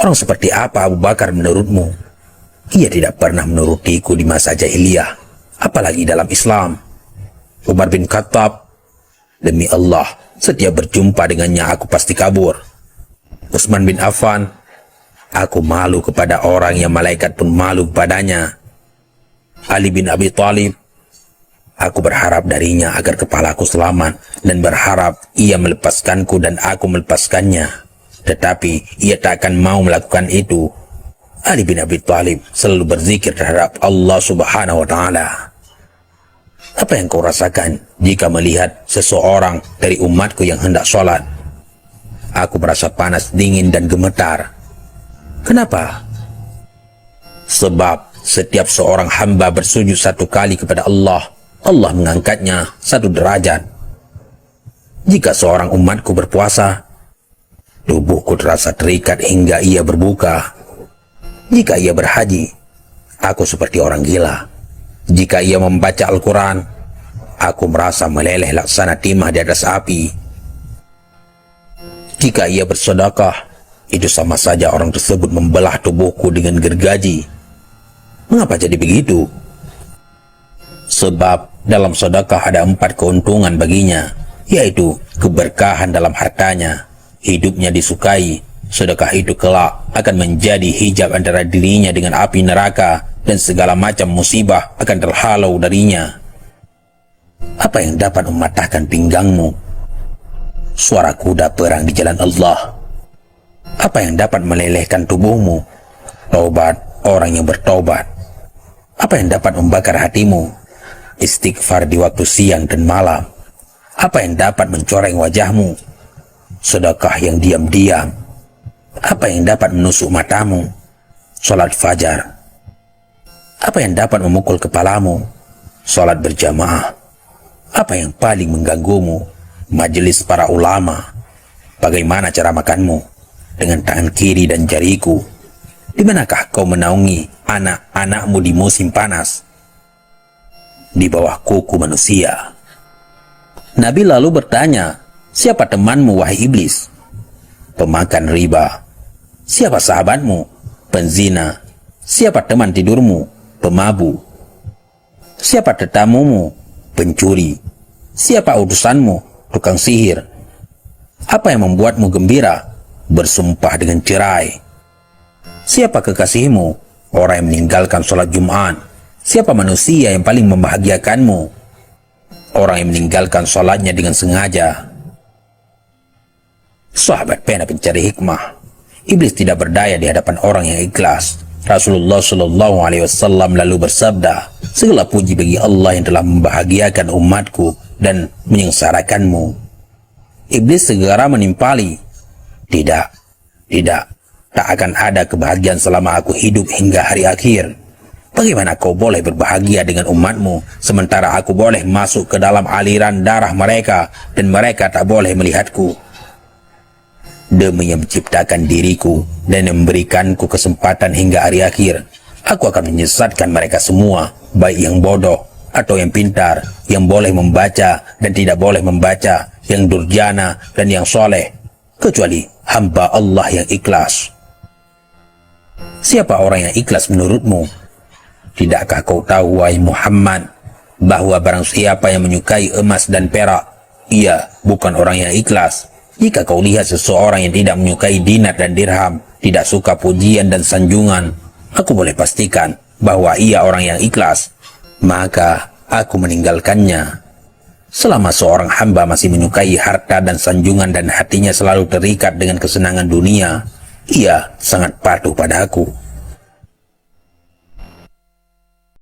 Orang seperti apa Abu Bakar menurutmu? Ia tidak pernah menurutiku di masa jahiliyah, apalagi dalam Islam. Umar bin Khattab, demi Allah, setiap berjumpa dengannya aku pasti kabur. Utsman bin Affan, aku malu kepada orang yang malaikat pun malu kepadanya. Ali bin Abi Thalib, aku berharap darinya agar kepalaku selamat dan berharap ia melepaskanku dan aku melepaskannya. Tetapi ia tak akan mau melakukan itu. Ali bin Abi Thalib selalu berzikir terhadap Allah Subhanahu wa Ta'ala. Apa yang kau rasakan jika melihat seseorang dari umatku yang hendak sholat? Aku merasa panas, dingin, dan gemetar. Kenapa? Sebab setiap seorang hamba bersujud satu kali kepada Allah, Allah mengangkatnya satu derajat. Jika seorang umatku berpuasa, tubuhku terasa terikat hingga ia berbuka. Jika ia berhaji, aku seperti orang gila. Jika ia membaca Al-Quran, aku merasa meleleh laksana timah di atas api. Jika ia bersedekah, itu sama saja orang tersebut membelah tubuhku dengan gergaji. Mengapa jadi begitu? Sebab dalam sedekah ada 4 keuntungan baginya, yaitu keberkahan dalam hartanya, hidupnya disukai. Sedekah itu kelak akan menjadi hijab antara dirinya dengan api neraka, dan segala macam musibah akan terhalau darinya. Apa yang dapat mematahkan pinggangmu? Suara kuda perang di jalan Allah. Apa yang dapat melelehkan tubuhmu? Taubat orang yang bertaubat. Apa yang dapat membakar hatimu? Istighfar di waktu siang dan malam. Apa yang dapat mencoreng wajahmu? Sedekah yang diam-diam. Apa yang dapat menusuk matamu? Salat fajar. Apa yang dapat memukul kepalamu? Salat berjamaah. Apa yang paling mengganggumu? Majelis para ulama. Bagaimana cara makanmu? Dengan tangan kiri dan jariku. Di manakah kau menaungi anak-anakmu di musim panas? Di bawah kuku manusia. Nabi lalu bertanya, siapa temanmu wahai iblis? Pemakan riba. Siapa sahabatmu? Penzina. Siapa teman tidurmu? Pemabu. Siapa tetamumu? Pencuri. Siapa utusanmu? Tukang sihir. Apa yang membuatmu gembira? Bersumpah dengan cerai. Siapa kekasihmu? Orang yang meninggalkan sholat Jumat. Siapa manusia yang paling membahagiakanmu? Orang yang meninggalkan sholatnya dengan sengaja. Sahabat pena pencari hikmah. Iblis tidak berdaya di hadapan orang yang ikhlas. Rasulullah Shallallahu Alaihi Wasallam lalu bersabda, segala puji bagi Allah yang telah membahagiakan umatku dan menyengsarakanmu. Iblis segera menimpali, tidak, tak akan ada kebahagiaan selama aku hidup hingga hari akhir. Bagaimana kau boleh berbahagia dengan umatmu, sementara aku boleh masuk ke dalam aliran darah mereka, dan mereka tak boleh melihatku? Demi yang menciptakan diriku dan memberikanku kesempatan hingga hari akhir, aku akan menyesatkan mereka semua, baik yang bodoh atau yang pintar, yang boleh membaca dan tidak boleh membaca, yang durjana dan yang soleh, kecuali hamba Allah yang ikhlas. Siapa orang yang ikhlas menurutmu? Tidakkah kau tahu, wahai Muhammad, bahwa barang siapa yang menyukai emas dan perak, ia bukan orang yang ikhlas. Jika kau lihat seseorang yang tidak menyukai dinar dan dirham, tidak suka pujian dan sanjungan, aku boleh pastikan bahwa ia orang yang ikhlas, maka aku meninggalkannya. Selama seorang hamba masih menyukai harta dan sanjungan dan hatinya selalu terikat dengan kesenangan dunia, ia sangat patuh pada aku.